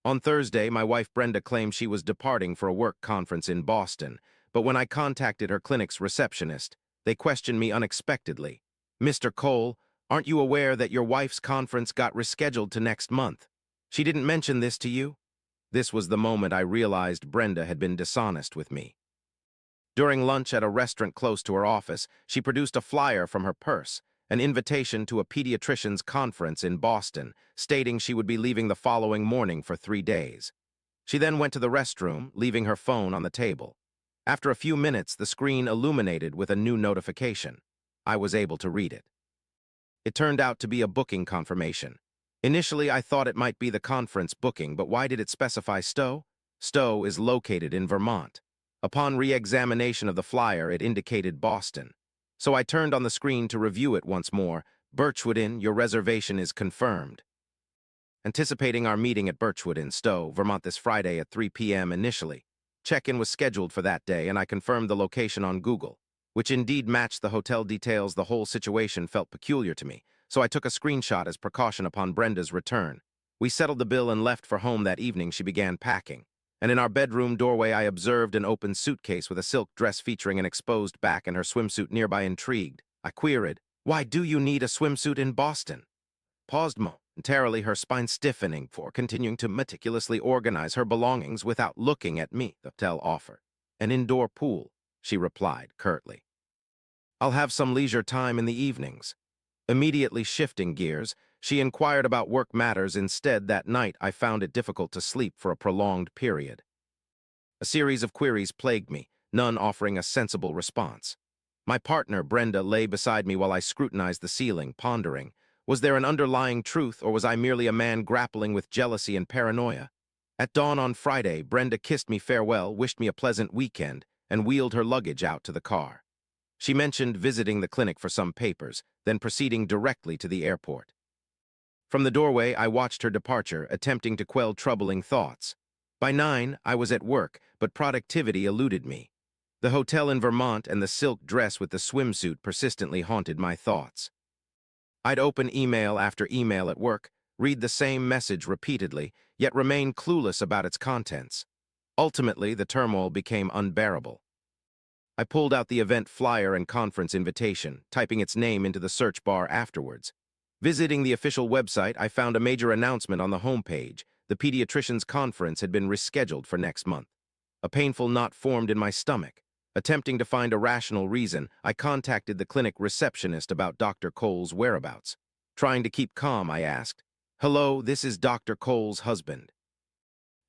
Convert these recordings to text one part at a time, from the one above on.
On Thursday, my wife Brenda claimed she was departing for a work conference in Boston, but when I contacted her clinic's receptionist, they questioned me unexpectedly. "Mr. Cole, aren't you aware that your wife's conference got rescheduled to next month? She didn't mention this to you?" This was the moment I realized Brenda had been dishonest with me. During lunch at a restaurant close to her office, she produced a flyer from her purse, an invitation to a pediatrician's conference in Boston, stating she would be leaving the following morning for 3 days. She then went to the restroom, leaving her phone on the table. After a few minutes, the screen illuminated with a new notification. I was able to read it. It turned out to be a booking confirmation. Initially, I thought it might be the conference booking, but why did it specify Stowe? Stowe is located in Vermont. Upon re-examination of the flyer, it indicated Boston. So I turned on the screen to review it once more. "Birchwood Inn, your reservation is confirmed." Anticipating our meeting at Birchwood Inn, Stowe, Vermont this Friday at 3 p.m. initially. Check-in was scheduled for that day, and I confirmed the location on Google, which indeed matched the hotel details. The whole situation felt peculiar to me, so I took a screenshot as precaution upon Brenda's return. We settled the bill and left for home that evening. She began packing, and in our bedroom doorway I observed an open suitcase with a silk dress featuring an exposed back and her swimsuit nearby. Intrigued, I queried, "Why do you need a swimsuit in Boston?" Paused momentarily, her spine stiffening for continuing to meticulously organize her belongings without looking at me. The hotel offered an indoor pool, she replied curtly. "I'll have some leisure time in the evenings." Immediately shifting gears, she inquired about work matters instead. That night, I found it difficult to sleep for a prolonged period. A series of queries plagued me, none offering a sensible response. My partner, Brenda, lay beside me while I scrutinized the ceiling, pondering. Was there an underlying truth, or was I merely a man grappling with jealousy and paranoia? At dawn on Friday, Brenda kissed me farewell, wished me a pleasant weekend, and wheeled her luggage out to the car. She mentioned visiting the clinic for some papers, then proceeding directly to the airport. From the doorway, I watched her departure, attempting to quell troubling thoughts. By 9, I was at work, but productivity eluded me. The hotel in Vermont and the silk dress with the swimsuit persistently haunted my thoughts. I'd open email after email at work, read the same message repeatedly, yet remain clueless about its contents. Ultimately, the turmoil became unbearable. I pulled out the event flyer and conference invitation, typing its name into the search bar afterwards. Visiting the official website, I found a major announcement on the homepage. The pediatrician's conference had been rescheduled for next month. A painful knot formed in my stomach. Attempting to find a rational reason, I contacted the clinic receptionist about Dr. Cole's whereabouts. Trying to keep calm, I asked, "Hello, this is Dr. Cole's husband.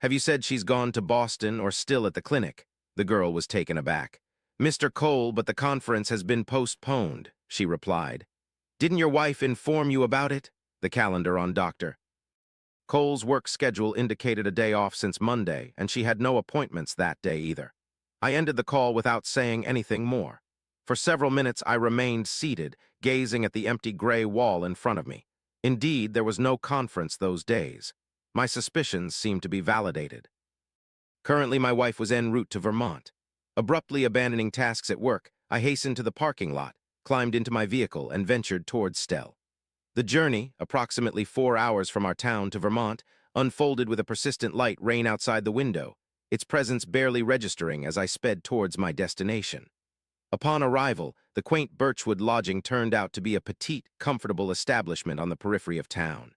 Have you said she's gone to Boston or still at the clinic?" The girl was taken aback. "Mr. Cole, but the conference has been postponed," she replied. "Didn't your wife inform you about it?" The calendar on Dr. Cole's work schedule indicated a day off since Monday, and she had no appointments that day either. I ended the call without saying anything more. For several minutes I remained seated, gazing at the empty gray wall in front of me. Indeed, there was no conference those days. My suspicions seemed to be validated. Currently, my wife was en route to Vermont. Abruptly abandoning tasks at work, I hastened to the parking lot, climbed into my vehicle, and ventured towards Stell. The journey, approximately 4 hours from our town to Vermont, unfolded with a persistent light rain outside the window, its presence barely registering as I sped towards my destination. Upon arrival, the quaint Birchwood lodging turned out to be a petite, comfortable establishment on the periphery of town.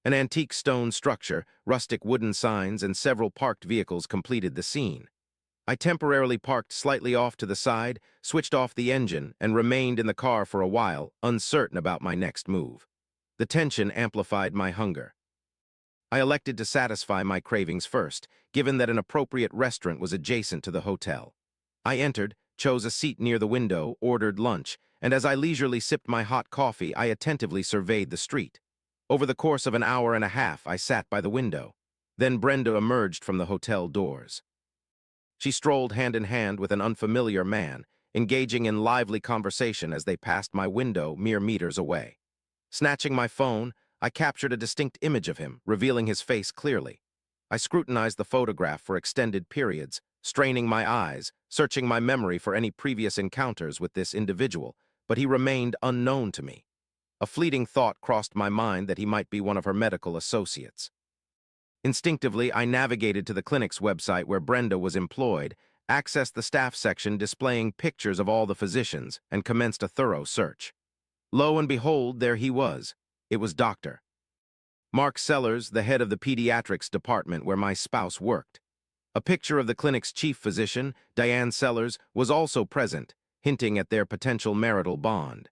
An antique stone structure, rustic wooden signs, and several parked vehicles completed the scene. I temporarily parked slightly off to the side, switched off the engine, and remained in the car for a while, uncertain about my next move. The tension amplified my hunger. I elected to satisfy my cravings first, given that an appropriate restaurant was adjacent to the hotel. I entered, chose a seat near the window, ordered lunch, and as I leisurely sipped my hot coffee, I attentively surveyed the street. Over the course of an hour and a half, I sat by the window. Then Brenda emerged from the hotel doors. She strolled hand in hand with an unfamiliar man, engaging in lively conversation as they passed my window mere meters away. Snatching my phone, I captured a distinct image of him, revealing his face clearly. I scrutinized the photograph for extended periods, straining my eyes, searching my memory for any previous encounters with this individual, but he remained unknown to me. A fleeting thought crossed my mind that he might be one of her medical associates. Instinctively, I navigated to the clinic's website where Brenda was employed, accessed the staff section displaying pictures of all the physicians, and commenced a thorough search. Lo and behold, there he was. It was Dr. Mark Sellers, the head of the pediatrics department where my spouse worked. A picture of the clinic's chief physician, Diane Sellers, was also present, hinting at their potential marital bond.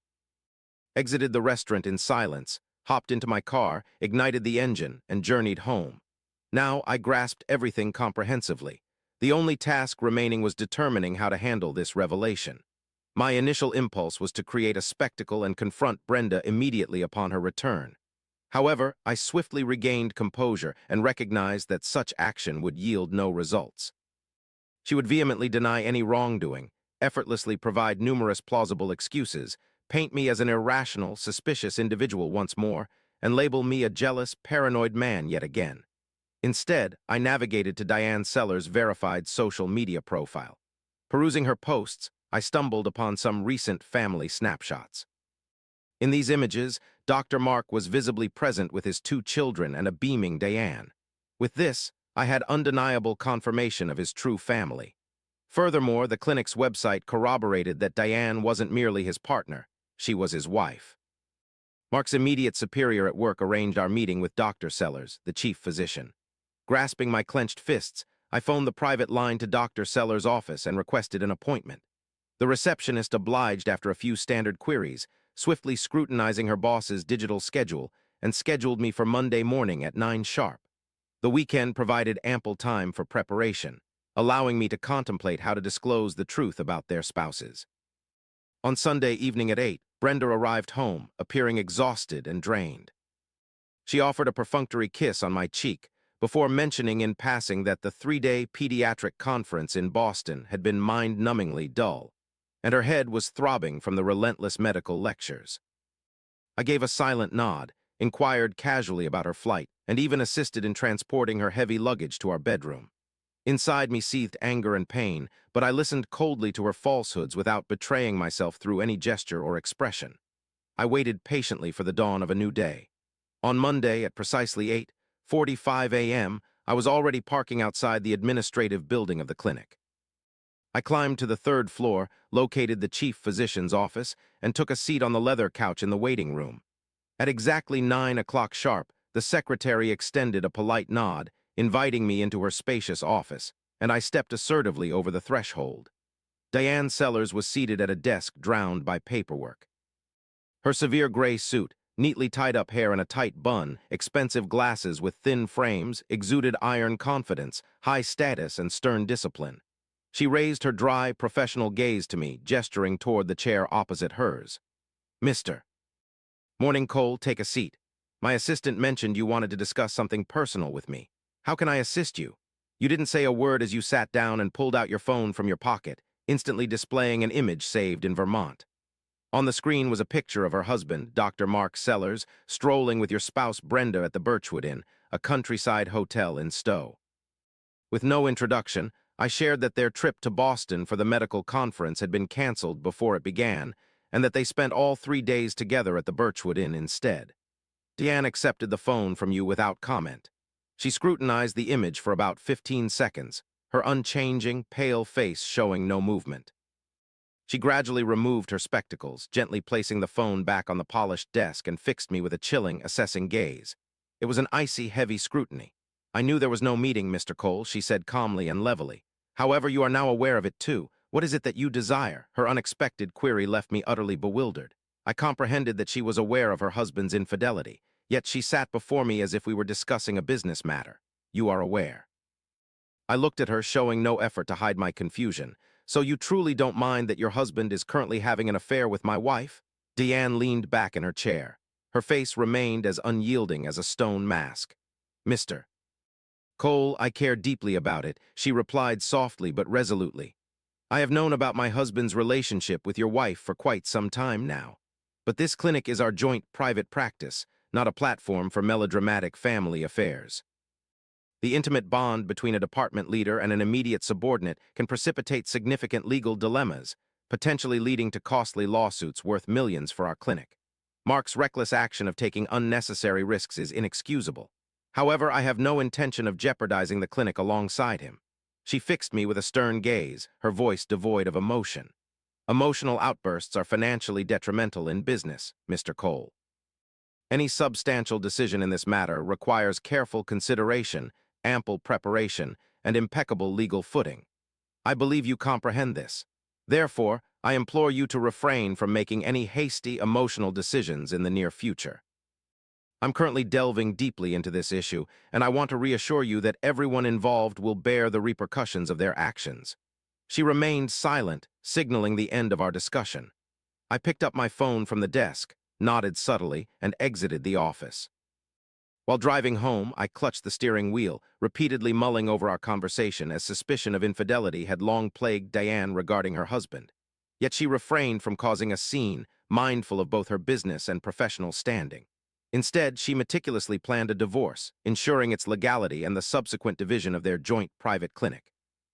Exited the restaurant in silence, hopped into my car, ignited the engine, and journeyed home. Now I grasped everything comprehensively. The only task remaining was determining how to handle this revelation. My initial impulse was to create a spectacle and confront Brenda immediately upon her return. However, I swiftly regained composure and recognized that such action would yield no results. She would vehemently deny any wrongdoing, effortlessly provide numerous plausible excuses, paint me as an irrational, suspicious individual once more, and label me a jealous, paranoid man yet again. Instead, I navigated to Diane Sellers' verified social media profile. Perusing her posts, I stumbled upon some recent family snapshots. In these images, Dr. Mark was visibly present with his 2 children and a beaming Diane. With this, I had undeniable confirmation of his true family. Furthermore, the clinic's website corroborated that Diane wasn't merely his partner, she was his wife. Mark's immediate superior at work arranged our meeting with Dr. Sellers, the chief physician. Grasping my clenched fists, I phoned the private line to Dr. Sellers' office and requested an appointment. The receptionist obliged after a few standard queries, swiftly scrutinizing her boss's digital schedule, and scheduled me for Monday morning at 9 sharp. The weekend provided ample time for preparation, allowing me to contemplate how to disclose the truth about their spouses. On Sunday evening at 8, Brenda arrived home, appearing exhausted and drained. She offered a perfunctory kiss on my cheek, before mentioning in passing that the 3-day pediatric conference in Boston had been mind-numbingly dull, and her head was throbbing from the relentless medical lectures. I gave a silent nod, inquired casually about her flight, and even assisted in transporting her heavy luggage to our bedroom. Inside me seethed anger and pain, but I listened coldly to her falsehoods without betraying myself through any gesture or expression. I waited patiently for the dawn of a new day. On Monday, at precisely 8:45 a.m., I was already parking outside the administrative building of the clinic. I climbed to the 3rd floor, located the chief physician's office, and took a seat on the leather couch in the waiting room. At exactly 9 o'clock sharp, the secretary extended a polite nod, inviting me into her spacious office, and I stepped assertively over the threshold. Diane Sellers was seated at a desk drowned by paperwork. Her severe gray suit, neatly tied-up hair in a tight bun, expensive glasses with thin frames, exuded iron confidence, high status, and stern discipline. She raised her dry, professional gaze to me, gesturing toward the chair opposite hers. "Mr. Morning, Cole, take a seat. My assistant mentioned you wanted to discuss something personal with me. How can I assist you?" You didn't say a word as you sat down and pulled out your phone from your pocket, instantly displaying an image saved in Vermont. On the screen was a picture of her husband, Dr. Mark Sellers, strolling with your spouse Brenda at the Birchwood Inn, a countryside hotel in Stowe. With no introduction, I shared that their trip to Boston for the medical conference had been canceled before it began, and that they spent all 3 days together at the Birchwood Inn instead. Deanne accepted the phone from you without comment. She scrutinized the image for about 15 seconds, her unchanging, pale face showing no movement. She gradually removed her spectacles, gently placing the phone back on the polished desk, and fixed me with a chilling, assessing gaze. It was an icy, heavy scrutiny. "I knew there was no meeting, Mr. Cole," she said calmly and levelly. "However, you are now aware of it too. What is it that you desire?" Her unexpected query left me utterly bewildered. I comprehended that she was aware of her husband's infidelity, yet she sat before me as if we were discussing a business matter. "You are aware." I looked at her, showing no effort to hide my confusion. "So you truly don't mind that your husband is currently having an affair with my wife?" Deanne leaned back in her chair. Her face remained as unyielding as a stone mask. "Mr. Cole, I care deeply about it," she replied softly but resolutely. "I have known about my husband's relationship with your wife for quite some time now. But this clinic is our joint private practice, not a platform for melodramatic family affairs. The intimate bond between a department leader and an immediate subordinate can precipitate significant legal dilemmas, potentially leading to costly lawsuits worth millions for our clinic. Mark's reckless action of taking unnecessary risks is inexcusable. However, I have no intention of jeopardizing the clinic alongside him. She fixed me with a stern gaze, her voice devoid of emotion. Emotional outbursts are financially detrimental in business, Mr. Cole. Any substantial decision in this matter requires careful consideration, ample preparation, and impeccable legal footing. I believe you comprehend this. Therefore, I implore you to refrain from making any hasty, emotional decisions in the near future. I'm currently delving deeply into this issue, and I want to reassure you that everyone involved will bear the repercussions of their actions. She remained silent, signaling the end of our discussion. I picked up my phone from the desk, nodded subtly, and exited the office. While driving home, I clutched the steering wheel, repeatedly mulling over our conversation as suspicion of infidelity had long plagued Diane regarding her husband. Yet she refrained from causing a scene, mindful of both her business and professional standing. Instead, she meticulously planned a divorce, ensuring its legality and the subsequent division of their joint private clinic.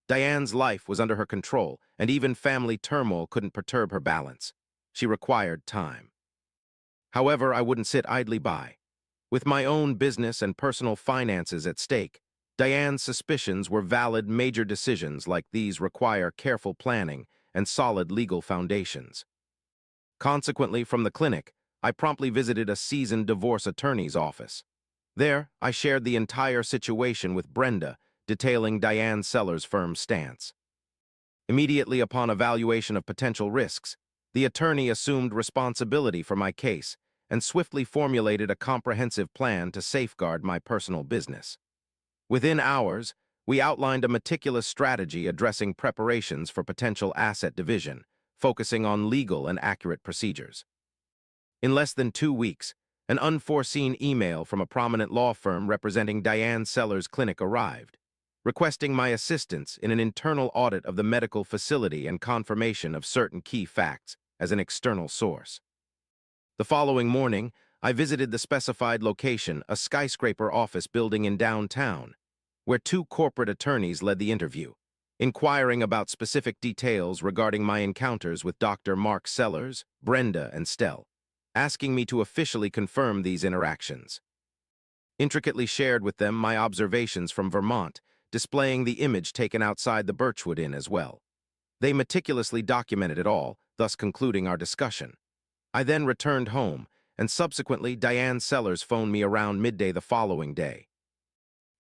Diane's life was under her control, and even family turmoil couldn't perturb her balance. She required time. However, I wouldn't sit idly by. With my own business and personal finances at stake, Diane's suspicions were valid. Major decisions like these require careful planning and solid legal foundations. Consequently, from the clinic, I promptly visited a seasoned divorce attorney's office. There, I shared the entire situation with Brenda, detailing Diane Sellers' firm stance. Immediately upon evaluation of potential risks, the attorney assumed responsibility for my case and swiftly formulated a comprehensive plan to safeguard my personal business. Within hours, we outlined a meticulous strategy addressing preparations for potential asset division, focusing on legal and accurate procedures. In less than 2 weeks, an unforeseen email from a prominent law firm representing Diane Sellers' clinic arrived, requesting my assistance in an internal audit of the medical facility and confirmation of certain key facts as an external source. The following morning, I visited the specified location, a skyscraper office building in downtown, where 2 corporate attorneys led the interview, inquiring about specific details regarding my encounters with Dr. Mark Sellers, Brenda, and Stell, asking me to officially confirm these interactions. Intricately shared with them my observations from Vermont, displaying the image taken outside the Birchwood Inn as well. They meticulously documented it all, thus concluding our discussion. I then returned home, and subsequently Diane Sellers phoned me around midday the following day.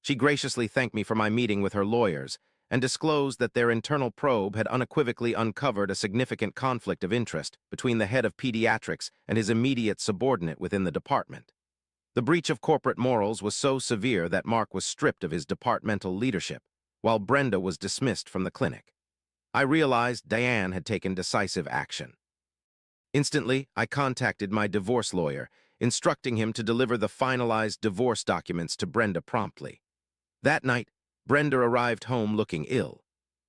She graciously thanked me for my meeting with her lawyers and disclosed that their internal probe had unequivocally uncovered a significant conflict of interest between the head of pediatrics and his immediate subordinate within the department. The breach of corporate morals was so severe that Mark was stripped of his departmental leadership, while Brenda was dismissed from the clinic. I realized Diane had taken decisive action. Instantly, I contacted my divorce lawyer, instructing him to deliver the finalized divorce documents to Brenda promptly. That night, Brenda arrived home looking ill.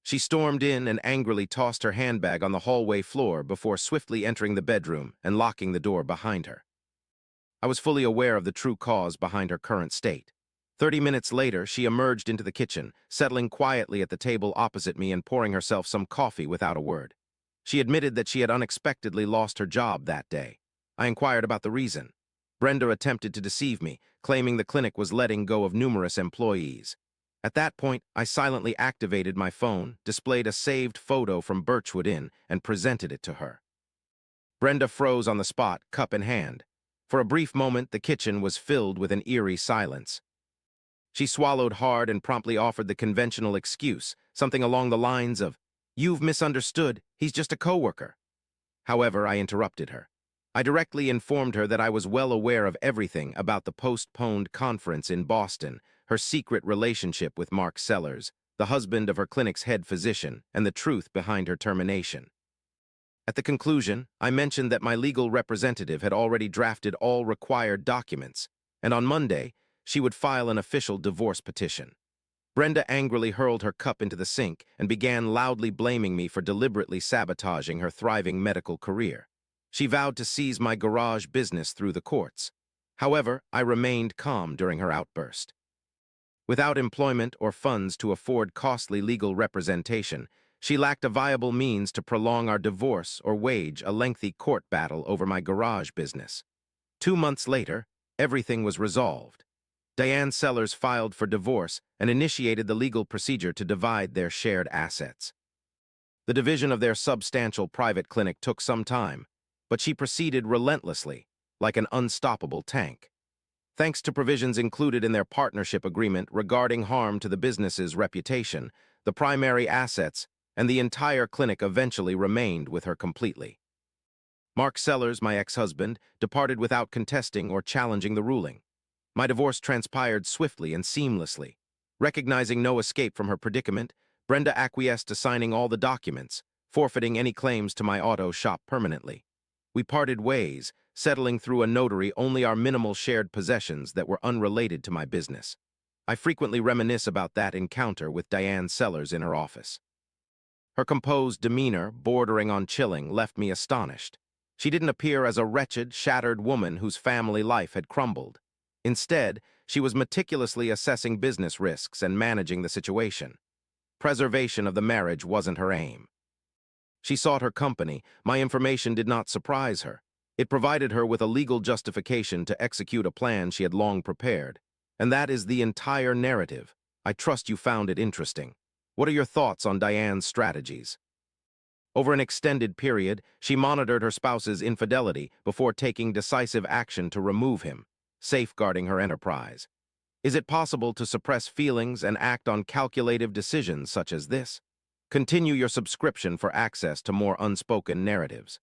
She stormed in and angrily tossed her handbag on the hallway floor before swiftly entering the bedroom and locking the door behind her. I was fully aware of the true cause behind her current state. 30 minutes later, she emerged into the kitchen, settling quietly at the table opposite me and pouring herself some coffee without a word. She admitted that she had unexpectedly lost her job that day. I inquired about the reason. Brenda attempted to deceive me, claiming the clinic was letting go of numerous employees. At that point, I silently activated my phone, displayed a saved photo from Birchwood Inn, and presented it to her. Brenda froze on the spot, cup in hand. For a brief moment, the kitchen was filled with an eerie silence. She swallowed hard and promptly offered the conventional excuse, something along the lines of, "You've misunderstood, he's just a coworker." However, I interrupted her. I directly informed her that I was well aware of everything about the postponed conference in Boston, her secret relationship with Mark Sellers, the husband of her clinic's head physician, and the truth behind her termination. At the conclusion, I mentioned that my legal representative had already drafted all required documents, and on Monday, she would file an official divorce petition. Brenda angrily hurled her cup into the sink and began loudly blaming me for deliberately sabotaging her thriving medical career. She vowed to seize my garage business through the courts. However, I remained calm during her outburst. Without employment or funds to afford costly legal representation, she lacked a viable means to prolong our divorce or wage a lengthy court battle over my garage business. 2 months later, everything was resolved. Diane Sellers filed for divorce and initiated the legal procedure to divide their shared assets. The division of their substantial private clinic took some time, but she proceeded relentlessly, like an unstoppable tank. Thanks to provisions included in their partnership agreement regarding harm to the business's reputation, the primary assets and the entire clinic eventually remained with her completely. Mark Sellers, my ex-husband, departed without contesting or challenging the ruling. My divorce transpired swiftly and seamlessly. Recognizing no escape from her predicament, Brenda acquiesced to signing all the documents, forfeiting any claims to my auto shop permanently. We parted ways, settling through a notary only our minimal shared possessions that were unrelated to my business. I frequently reminisce about that encounter with Diane Sellers in her office. Her composed demeanor, bordering on chilling, left me astonished. She didn't appear as a wretched, shattered woman whose family life had crumbled. Instead, she was meticulously assessing business risks and managing the situation. Preservation of the marriage wasn't her aim. She sought her company. My information did not surprise her. It provided her with a legal justification to execute a plan she had long prepared. And that is the entire narrative. I trust you found it interesting. What are your thoughts on Diane's strategies? Over an extended period, she monitored her spouse's infidelity before taking decisive action to remove him, safeguarding her enterprise. Is it possible to suppress feelings and act on calculative decisions such as this? Continue your subscription for access to more unspoken narratives.